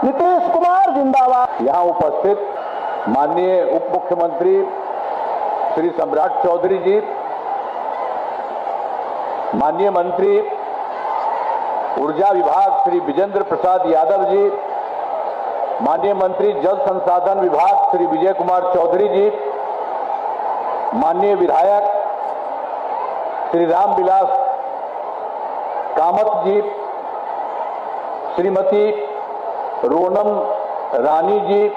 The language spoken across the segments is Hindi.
नीतीश कुमार जिंदाबाद। यहाँ उपस्थित माननीय उप मुख्यमंत्री श्री सम्राट चौधरी जी, माननीय मंत्री ऊर्जा विभाग श्री विजेंद्र प्रसाद यादव जी, माननीय मंत्री जल संसाधन विभाग श्री विजय कुमार चौधरी जी, माननीय विधायक श्री रामविलास कामत जी, श्रीमती रोनम रानी जी,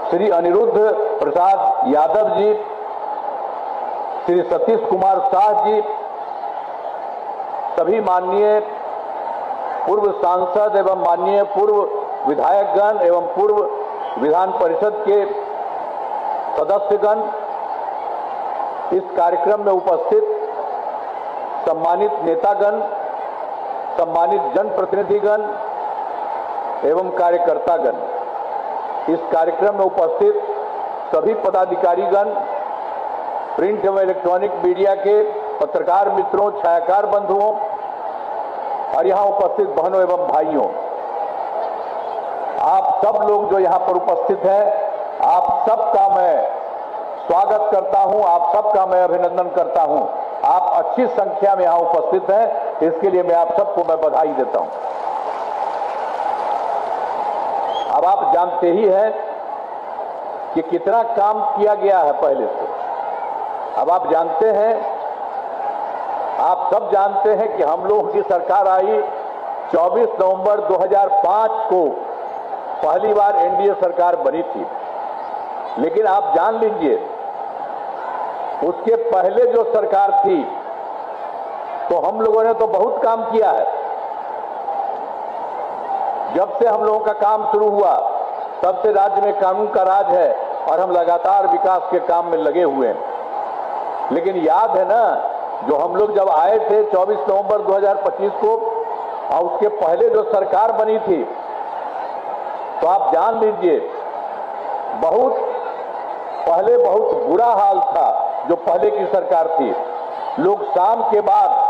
श्री अनिरुद्ध प्रसाद यादव जी, श्री सतीश कुमार शाह जी, सभी माननीय पूर्व सांसद एवं माननीय पूर्व विधायकगण एवं पूर्व विधान परिषद के सदस्यगण, इस कार्यक्रम में उपस्थित सम्मानित नेतागण, सम्मानित जनप्रतिनिधिगण एवं कार्यकर्तागण, इस कार्यक्रम में उपस्थित सभी पदाधिकारीगण, प्रिंट एवं इलेक्ट्रॉनिक मीडिया के पत्रकार मित्रों, छायाकार बंधुओं और यहाँ उपस्थित बहनों एवं भाइयों, आप सब लोग जो यहाँ पर उपस्थित हैं, आप सबका मैं स्वागत करता हूं, आप सबका मैं अभिनंदन करता हूं। आप अच्छी संख्या में यहाँ उपस्थित हैं, इसके लिए मैं आप सबको मैं बधाई देता हूं। अब आप जानते ही हैं कि कितना काम किया गया है पहले से। अब आप जानते हैं, आप सब जानते हैं कि हम लोगों की सरकार आई 24 नवंबर 2005 को पहली बार एनडीए सरकार बनी थी। लेकिन आप जान लीजिए, उसके पहले जो सरकार थी तो हम लोगों ने तो बहुत काम किया है। जब से हम लोगों का काम शुरू हुआ तब से राज्य में कानून का राज है और हम लगातार विकास के काम में लगे हुए हैं। लेकिन याद है ना, जो हम लोग जब आए थे 24 नवंबर 2025 को और उसके पहले जो सरकार बनी थी, तो आप जान लीजिए बहुत पहले बहुत बुरा हाल था। जो पहले की सरकार थी, लोग शाम के बाद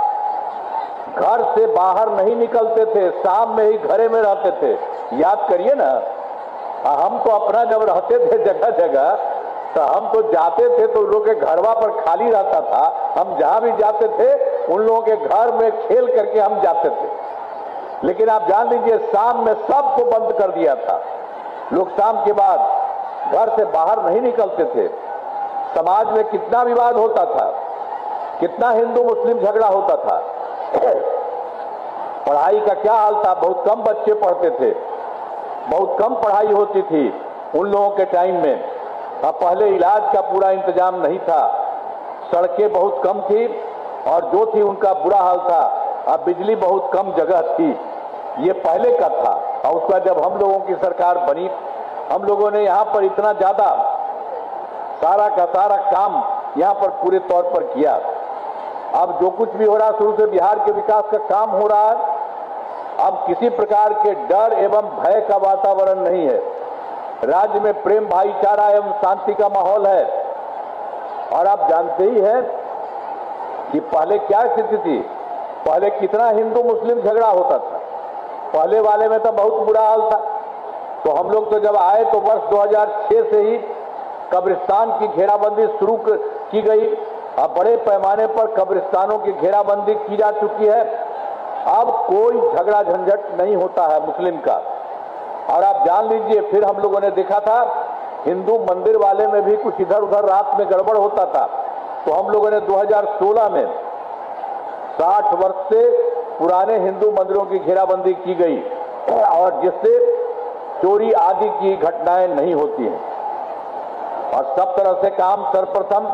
घर से बाहर नहीं निकलते थे, शाम में ही घरे में रहते थे। याद करिए ना, हम तो अपना जब रहते थे जगह जगह, तो हम तो जाते थे तो उन लोगों के घरवा पर खाली रहता था। हम जहां भी जाते थे उन लोगों के घर में खेल करके हम जाते थे। लेकिन आप जान लीजिए, शाम में सबको बंद कर दिया था। लोग शाम के बाद घर से बाहर नहीं निकलते थे। समाज में कितना विवाद होता था, कितना हिंदू मुस्लिम झगड़ा होता था। पढ़ाई का क्या हाल था, बहुत कम बच्चे पढ़ते थे, बहुत कम पढ़ाई होती थी उन लोगों के टाइम में। अब पहले इलाज का पूरा इंतजाम नहीं था, सड़कें बहुत कम थी और जो थी उनका बुरा हाल था। अब बिजली बहुत कम जगह थी, ये पहले का था। और उसके बाद जब हम लोगों की सरकार बनी, हम लोगों ने यहाँ पर इतना ज्यादा सारा का सारा काम यहाँ पर पूरे तौर पर किया। अब जो कुछ भी हो रहा, शुरू से बिहार के विकास का काम हो रहा है। अब किसी प्रकार के डर एवं भय का वातावरण नहीं है। राज्य में प्रेम, भाईचारा एवं शांति का माहौल है। और आप जानते ही हैं कि पहले क्या स्थिति थी, पहले कितना हिंदू मुस्लिम झगड़ा होता था। पहले वाले में तो बहुत बुरा हाल था। तो हम लोग तो जब आए तो वर्ष 2006 से ही कब्रिस्तान की घेराबंदी शुरू की गई। अब बड़े पैमाने पर कब्रिस्तानों की घेराबंदी की जा चुकी है। अब कोई झगड़ा झंझट नहीं होता है मुस्लिम का। और आप जान लीजिए, फिर हम लोगों ने देखा था हिंदू मंदिर वाले में भी कुछ इधर उधर रात में गड़बड़ होता था। तो हम लोगों ने 2016 में 60 वर्ष से पुराने हिंदू मंदिरों की घेराबंदी की गई और जिससे चोरी आदि की घटनाएं नहीं होती हैं। और सब तरह से काम, सर्वप्रथम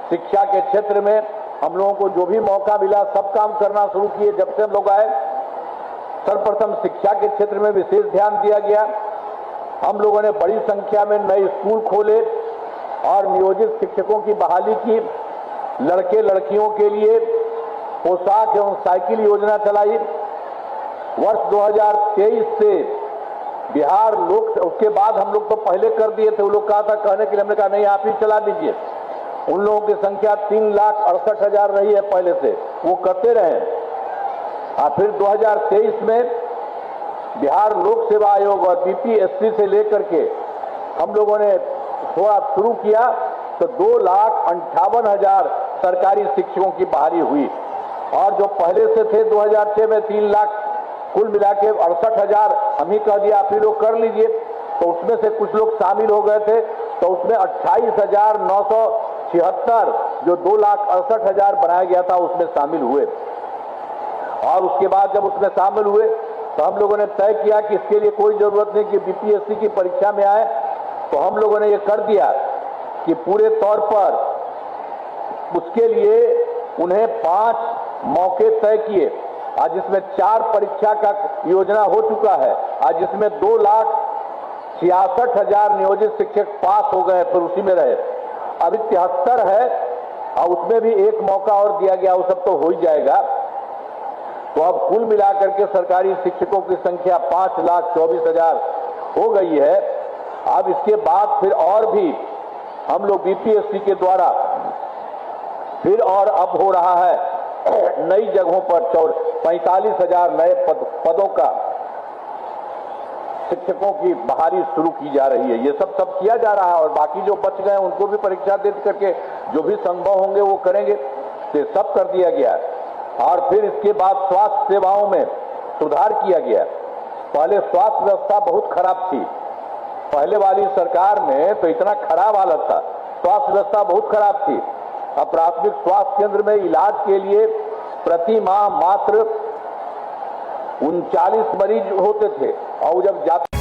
शिक्षा के क्षेत्र में हम लोगों को जो भी मौका मिला सब काम करना शुरू किए। जब से हम लोग आए, सर्वप्रथम शिक्षा के क्षेत्र में विशेष ध्यान दिया गया। हम लोगों ने बड़ी संख्या में नए स्कूल खोले और नियोजित शिक्षकों की बहाली की। लड़के लड़कियों के लिए पोशाक एवं साइकिल योजना चलाई। वर्ष 2023 से बिहार लोक, उसके बाद हम लोग तो पहले कर दिए थे, वो लोग कहा था कहने के लिए, हमने कहा नहीं आप ही चला दीजिए। उन लोगों की संख्या 3,68,000 रही है पहले से, वो करते रहे। और फिर 2023 में बिहार लोक सेवा आयोग और बीपीएससी से लेकर के हम लोगों ने थोड़ा शुरू किया तो 2,58,000 सरकारी शिक्षकों की बहाली हुई, और जो पहले से थे 2006 में 3 लाख, कुल मिला के 68,000 हम ही कह दिया आप ही लोग कर लीजिए, तो उसमें से कुछ लोग शामिल हो गए थे, तो उसमें 28,976 जो 2,68,000 बनाया गया था उसमें शामिल हुए। और उसके बाद जब उसमें शामिल हुए तो हम लोगों ने तय किया कि इसके लिए कोई जरूरत नहीं कि बीपीएससी की परीक्षा में आए, तो हम लोगों ने ये कर दिया कि पूरे तौर पर उसके लिए उन्हें 5 मौके तय किए, आज जिसमें 4 परीक्षा का योजना हो चुका है, आज जिसमें 2,66,000 नियोजित शिक्षक पास हो गए, फिर उसी में रहे। अभी 73 है और उसमें भी 1 मौका और दिया गया, वो सब तो हो ही जाएगा। तो अब कुल मिलाकर के सरकारी शिक्षकों की संख्या 5,24,000 हो गई है। अब इसके बाद फिर और भी हम लोग बीपीएससी के द्वारा फिर और अब हो रहा है नई जगहों पर 45,000 नए पदों का शिक्षकों की बहाली शुरू की जा रही है। ये सब किया जा रहा है, और बाकी जो बच गए उनको भी परीक्षा दे करके जो भी संभव होंगे वो करेंगे, तो सब कर दिया गया है। और फिर इसके बाद स्वास्थ्य सेवाओं में सुधार किया गया। पहले स्वास्थ्य व्यवस्था बहुत खराब थी, पहले वाली सरकार में तो इतना खराब हालत था, स्वास्थ्य व्यवस्था बहुत खराब थी। अब प्राथमिक स्वास्थ्य केंद्र में इलाज के लिए प्रति माह मात्र 39 मरीज होते थे, और जब जाते